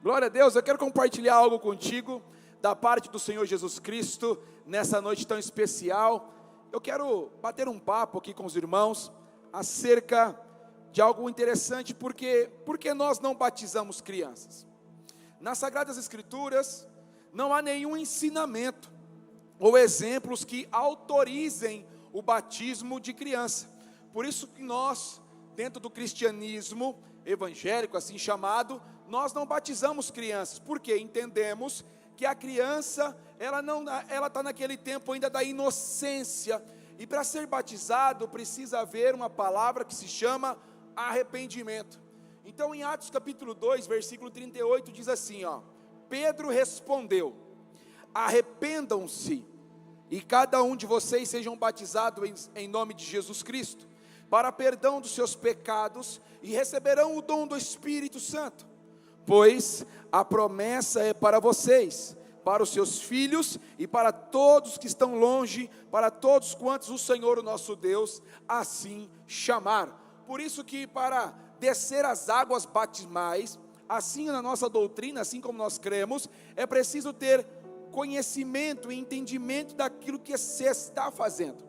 Glória a Deus, eu quero compartilhar algo contigo, da parte do Senhor Jesus Cristo, nessa noite tão especial. Eu quero bater um papo aqui com os irmãos, acerca de algo interessante, porque nós não batizamos crianças. Nas Sagradas Escrituras, não há nenhum ensinamento, ou exemplos que autorizem o batismo de criança. Por isso que nós, dentro do cristianismo evangélico, assim chamado, nós não batizamos crianças, porque entendemos que a criança, ela está naquele tempo ainda da inocência, e para ser batizado, precisa haver uma palavra que se chama arrependimento. Então em Atos capítulo 2, versículo 38, diz assim, Pedro respondeu: arrependam-se, e cada um de vocês sejam batizados em nome de Jesus Cristo, para perdão dos seus pecados, e receberão o dom do Espírito Santo, pois a promessa é para vocês, para os seus filhos, e para todos que estão longe, para todos quantos o Senhor, o nosso Deus, assim chamar. Por isso que para descer as águas batismais, assim na nossa doutrina, assim como nós cremos, é preciso ter conhecimento e entendimento daquilo que se está fazendo.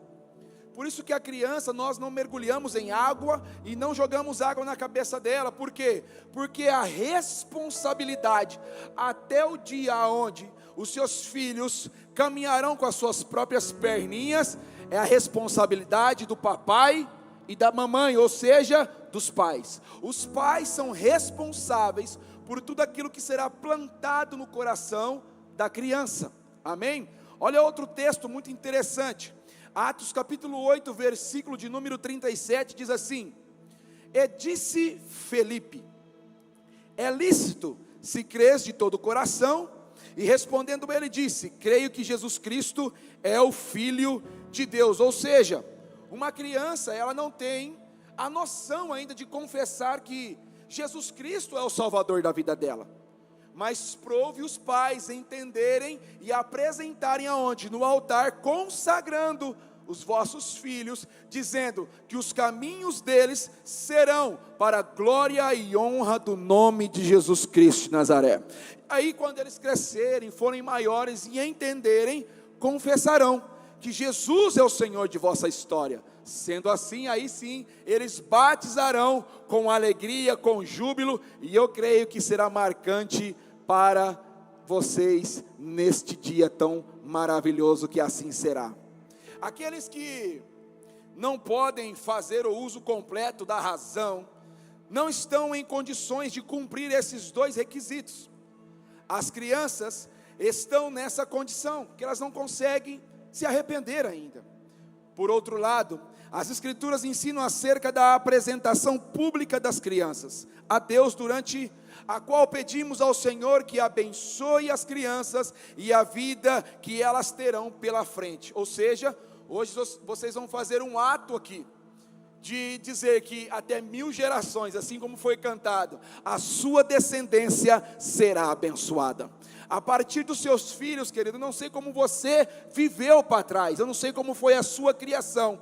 Por isso que a criança, nós não mergulhamos em água e não jogamos água na cabeça dela. Por quê? Porque a responsabilidade, até o dia onde os seus filhos caminharão com as suas próprias perninhas, é a responsabilidade do papai e da mamãe, ou seja, dos pais. Os pais são responsáveis por tudo aquilo que será plantado no coração da criança. Amém? Olha outro texto muito interessante. Atos capítulo 8, versículo de número 37, diz assim: e disse Felipe: é lícito se crês de todo o coração? E respondendo ele disse: creio que Jesus Cristo é o Filho de Deus. Ou seja, uma criança, ela não tem a noção ainda de confessar que Jesus Cristo é o Salvador da vida dela, mas prove os pais entenderem e apresentarem aonde? No altar, consagrando os vossos filhos, dizendo que os caminhos deles serão para a glória e honra do nome de Jesus Cristo de Nazaré. Aí quando eles crescerem, forem maiores e entenderem, confessarão que Jesus é o Senhor de vossa história. Sendo assim, aí sim, eles batizarão com alegria, com júbilo, e eu creio que será marcante para vocês neste dia tão maravilhoso, que assim será. Aqueles que não podem fazer o uso completo da razão, não estão em condições de cumprir esses dois requisitos. As crianças estão nessa condição, que elas não conseguem se arrepender ainda. Por outro lado, as Escrituras ensinam acerca da apresentação pública das crianças a Deus, durante a qual pedimos ao Senhor que abençoe as crianças e a vida que elas terão pela frente. Ou seja, hoje vocês vão fazer um ato aqui, de dizer que até 1000 gerações, assim como foi cantado, a sua descendência será abençoada. A partir dos seus filhos, querido, eu não sei como você viveu para trás, eu não sei como foi a sua criação.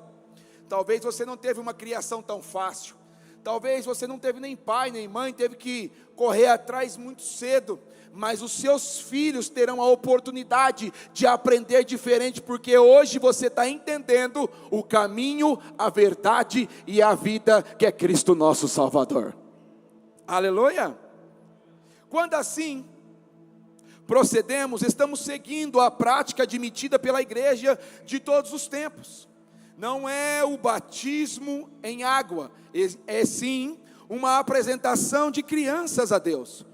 Talvez você não teve uma criação tão fácil, talvez você não teve nem pai nem mãe, teve que correr atrás muito cedo, mas os seus filhos terão a oportunidade de aprender diferente, porque hoje você está entendendo o caminho, a verdade e a vida, que é Cristo nosso Salvador. Aleluia! Quando assim procedemos, estamos seguindo a prática admitida pela igreja de todos os tempos. Não é o batismo em água, é sim uma apresentação de crianças a Deus,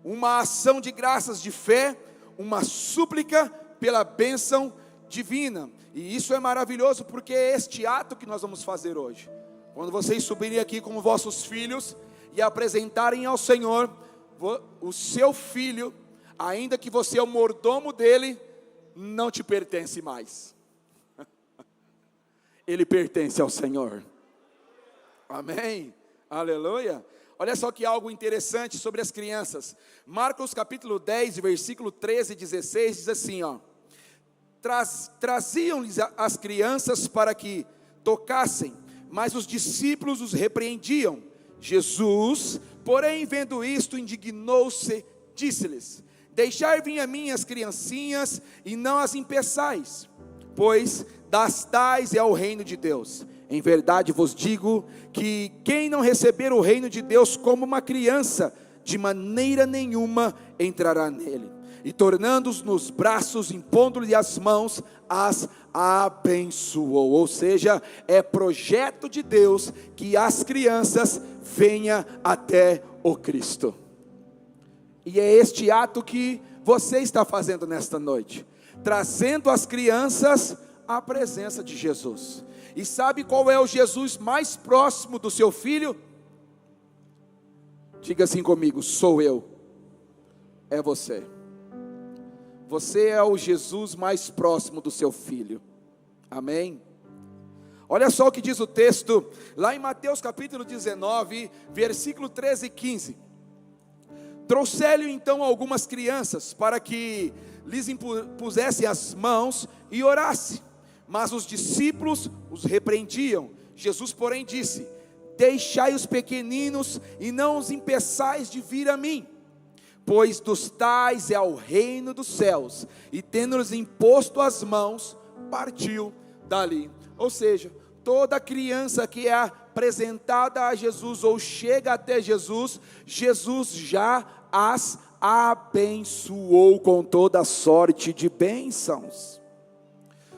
uma ação de graças de fé, uma súplica pela bênção divina. E isso é maravilhoso, porque é este ato que nós vamos fazer hoje. Quando vocês subirem aqui com os vossos filhos e apresentarem ao Senhor o seu filho, ainda que você é o mordomo dele, não te pertence mais. Ele pertence ao Senhor. Amém? Aleluia. Olha só que algo interessante sobre as crianças. Marcos capítulo 10, versículo 13 e 16, diz assim, traziam-lhes as crianças para que tocassem, mas os discípulos os repreendiam. Jesus, porém, vendo isto, indignou-se disse-lhes: deixai vir a mim as criancinhas, e não as impeçais, pois das tais é o reino de Deus. Em verdade vos digo que quem não receber o reino de Deus como uma criança, de maneira nenhuma entrará nele. E tornando-os nos braços, impondo-lhe as mãos, as abençoou. Ou seja, é projeto de Deus que as crianças venham até o Cristo. E é este ato que você está fazendo nesta noite, trazendo as crianças à presença de Jesus. E sabe qual é o Jesus mais próximo do seu filho? Diga assim comigo: sou eu. É você. Você é o Jesus mais próximo do seu filho. Amém? Olha só o que diz o texto, lá em Mateus capítulo 19, versículo 13 e 15. Trouxeram então algumas crianças, para que lhes impusessem as mãos e orasse. Mas os discípulos os repreendiam. Jesus, porém, disse: deixai os pequeninos, e não os impeçais de vir a mim, pois dos tais é o reino dos céus. E tendo-lhes imposto as mãos, partiu dali. Ou seja, toda criança que é apresentada a Jesus, ou chega até Jesus, Jesus já as abençoou com toda sorte de bênçãos.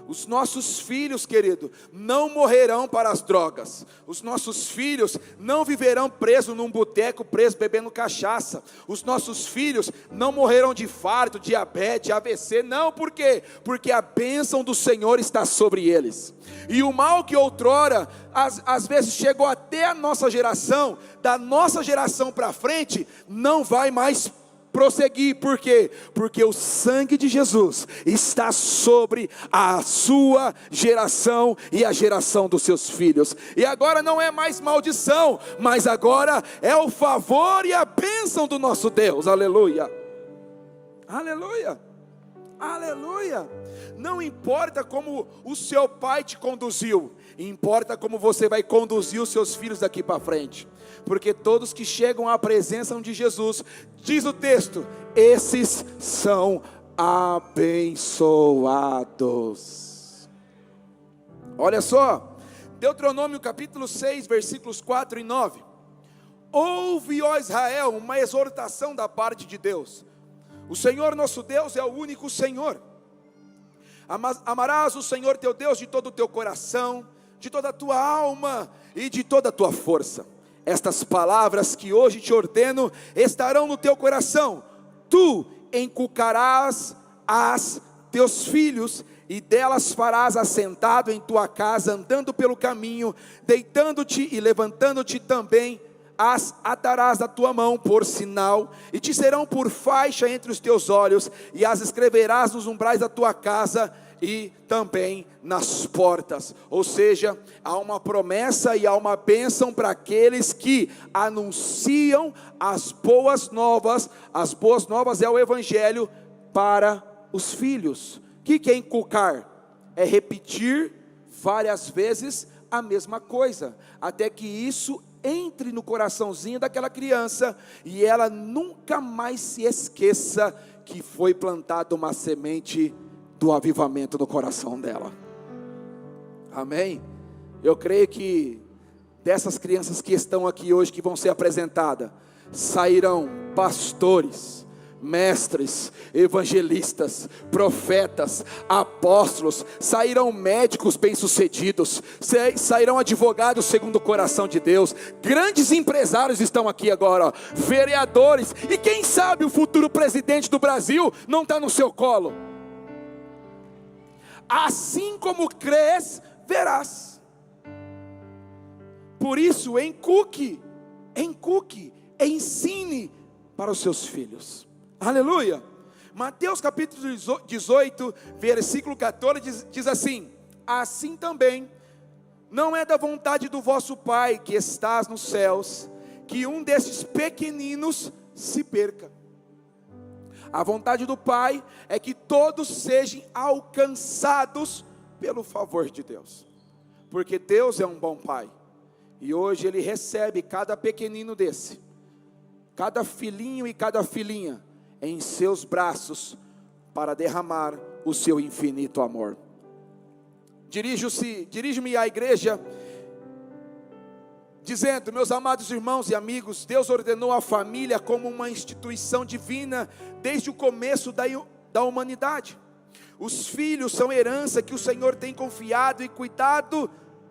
Os nossos filhos, querido, não morrerão para as drogas. Os nossos filhos não viverão presos num boteco, presos bebendo cachaça. Os nossos filhos não morrerão de infarto, diabetes, AVC. Não, por quê? Porque a bênção do Senhor está sobre eles. E o mal que outrora, às vezes chegou até a nossa geração, da nossa geração para frente, não vai mais prosseguir. Por quê? Porque o sangue de Jesus está sobre a sua geração e a geração dos seus filhos. E agora não é mais maldição, mas agora é o favor e a bênção do nosso Deus. Aleluia, aleluia, aleluia. Não importa como o seu pai te conduziu, importa como você vai conduzir os seus filhos daqui para frente. Porque todos que chegam à presença de Jesus, diz o texto, esses são abençoados. Olha só, Deuteronômio capítulo 6, versículos 4 e 9. Ouve, ó Israel, uma exortação da parte de Deus. O Senhor nosso Deus é o único Senhor. Amarás o Senhor teu Deus de todo o teu coração, de toda a tua alma e de toda a tua força. Estas palavras que hoje te ordeno estarão no teu coração. Tu inculcarás as teus filhos, e delas farás assentado em tua casa, andando pelo caminho, deitando-te e levantando-te também, as atarás da tua mão por sinal, e te serão por faixa entre os teus olhos, e as escreverás nos umbrais da tua casa e também nas portas. Ou seja, há uma promessa e há uma bênção para aqueles que anunciam as boas novas. As boas novas é o evangelho para os filhos. O que é inculcar? É repetir várias vezes a mesma coisa, até que isso entre no coraçãozinho daquela criança, e ela nunca mais se esqueça que foi plantada uma semente do avivamento no coração dela. Amém? Eu creio que dessas crianças que estão aqui hoje, que vão ser apresentadas, sairão pastores, mestres, evangelistas, profetas, apóstolos, sairão médicos bem-sucedidos, sairão advogados segundo o coração de Deus, grandes empresários estão aqui agora, ó, vereadores, e quem sabe o futuro presidente do Brasil não está no seu colo. Assim como crês, verás. Por isso, inculque, ensine para os seus filhos. Aleluia. Mateus capítulo 18, versículo 14 diz assim: assim também não é da vontade do vosso Pai que estás nos céus, que um desses pequeninos se perca. A vontade do Pai é que todos sejam alcançados pelo favor de Deus, porque Deus é um bom Pai, e hoje Ele recebe cada pequenino desse, cada filhinho e cada filhinha, em seus braços para derramar o seu infinito amor. Dirijo-me à igreja dizendo: meus amados irmãos e amigos, Deus ordenou a família como uma instituição divina desde o começo da humanidade. Os filhos são herança que o Senhor tem confiado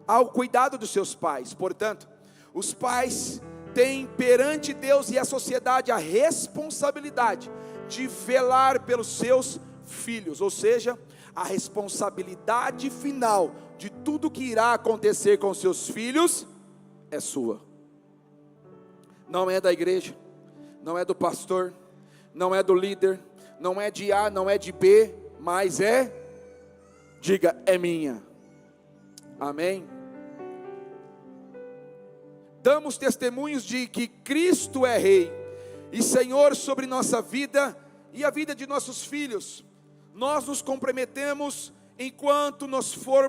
ao cuidado dos seus pais. Portanto, os pais têm perante Deus e a sociedade a responsabilidade de velar pelos seus filhos, ou seja, a responsabilidade final de tudo que irá acontecer com seus filhos é sua. Não é da igreja, não é do pastor, não é do líder, não é de A, não é de B, mas diga, é minha. Amém? Damos testemunhos de que Cristo é Rei e Senhor sobre nossa vida e a vida de nossos filhos. Nós nos comprometemos, enquanto nos for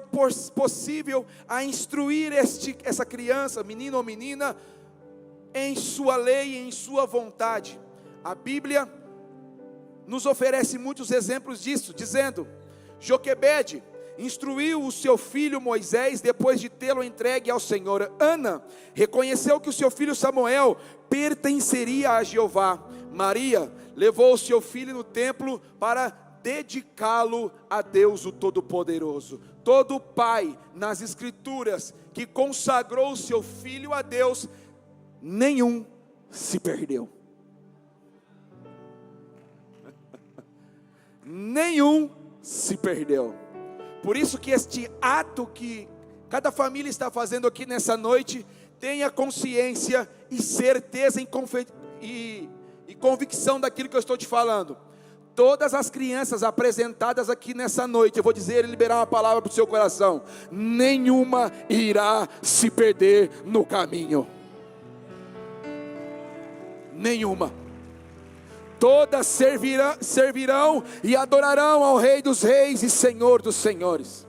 possível, a instruir essa criança, menino ou menina, em sua lei, em sua vontade. A Bíblia nos oferece muitos exemplos disso, dizendo: Joquebede instruiu o seu filho Moisés depois de tê-lo entregue ao Senhor. Ana reconheceu que o seu filho Samuel pertenceria a Jeová. Maria levou o seu filho no templo para dedicá-lo a Deus o Todo-Poderoso. Todo pai nas Escrituras que consagrou o seu filho a Deus, nenhum se perdeu. Nenhum se perdeu. Por isso que este ato que cada família está fazendo aqui nessa noite, tenha consciência e certeza e convicção daquilo que eu estou te falando. Todas as crianças apresentadas aqui nessa noite, eu vou dizer e liberar uma palavra para o seu coração: nenhuma irá se perder no caminho. Nenhuma. Todas servirão e adorarão ao Rei dos Reis e Senhor dos Senhores.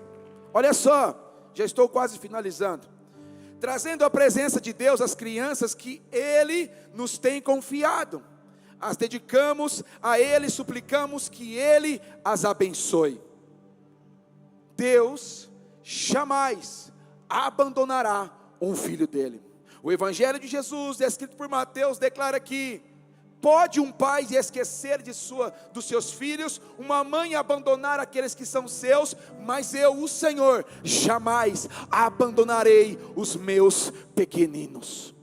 Olha só, já estou quase finalizando. Trazendo à presença de Deus as crianças que Ele nos tem confiado. As dedicamos a Ele, suplicamos que Ele as abençoe. Deus jamais abandonará um filho dele. O Evangelho de Jesus, escrito por Mateus, declara que: pode um pai esquecer dos seus filhos, uma mãe abandonar aqueles que são seus, mas eu, o Senhor, jamais abandonarei os meus pequeninos.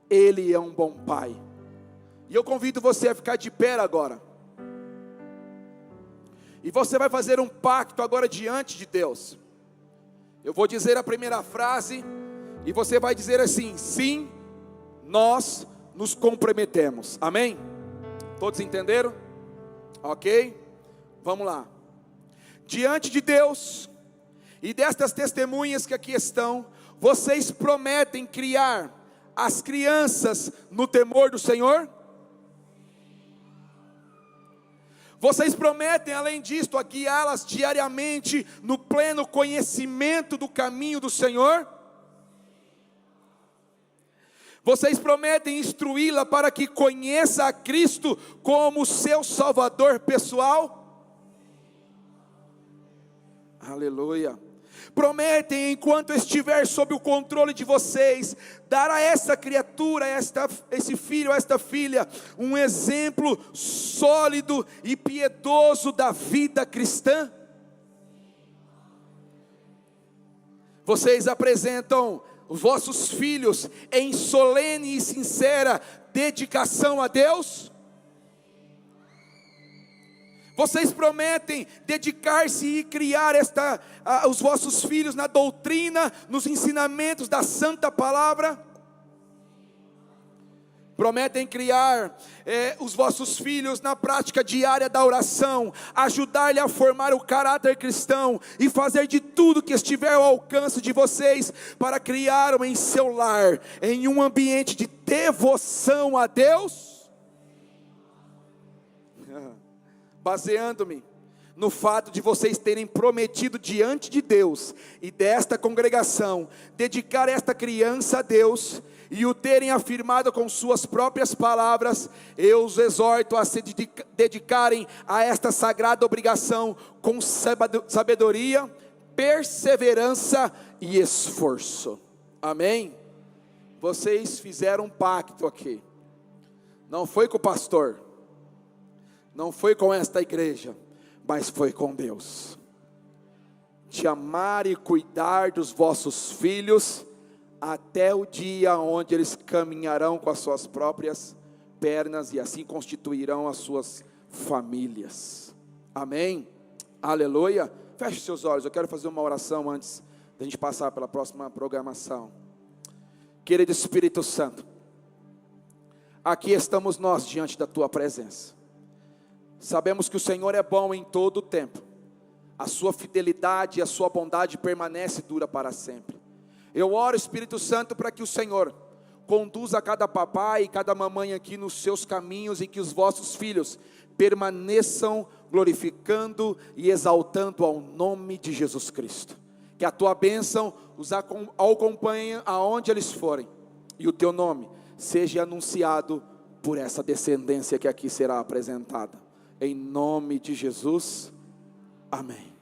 Ele é um bom pai. E eu convido você a ficar de pé agora. E você vai fazer um pacto agora diante de Deus. Eu vou dizer a primeira frase e você vai dizer assim: sim, nós nos comprometemos. Amém? Todos entenderam? Ok? Vamos lá. Diante de Deus e destas testemunhas que aqui estão, vocês prometem criar as crianças no temor do Senhor? Vocês prometem, além disto, a guiá-las diariamente no pleno conhecimento do caminho do Senhor? Vocês prometem instruí-la para que conheça a Cristo como seu Salvador pessoal? Aleluia. Prometem, enquanto estiver sob o controle de vocês, dar a essa criatura, esse filho, esta filha, um exemplo sólido e piedoso da vida cristã? Vocês apresentam os vossos filhos em solene e sincera dedicação a Deus? Vocês prometem dedicar-se e criar os vossos filhos na doutrina, nos ensinamentos da Santa Palavra? Prometem criar os vossos filhos na prática diária da oração, ajudar-lhe a formar o caráter cristão e fazer de tudo que estiver ao alcance de vocês para criar em seu lar, em um ambiente de devoção a Deus? Baseando-me no fato de vocês terem prometido diante de Deus e desta congregação dedicar esta criança a Deus, e o terem afirmado com suas próprias palavras, eu os exorto a se dedicarem a esta sagrada obrigação com sabedoria, perseverança e esforço. Amém? Vocês fizeram um pacto aqui, não foi com o pastor, não foi com esta igreja, mas foi com Deus, de amar e cuidar dos vossos filhos, até o dia onde eles caminharão com as suas próprias pernas, e assim constituirão as suas famílias. Amém? Aleluia. Feche seus olhos, eu quero fazer uma oração antes da gente passar pela próxima programação. Querido Espírito Santo, aqui estamos nós diante da tua presença. Sabemos que o Senhor é bom em todo o tempo, a sua fidelidade e a sua bondade permanece e dura para sempre. Eu oro, Espírito Santo, para que o Senhor conduza cada papai e cada mamãe aqui nos seus caminhos, e que os vossos filhos permaneçam glorificando e exaltando ao nome de Jesus Cristo. Que a tua bênção os acompanhe aonde eles forem, e o teu nome seja anunciado por essa descendência que aqui será apresentada. Em nome de Jesus, amém.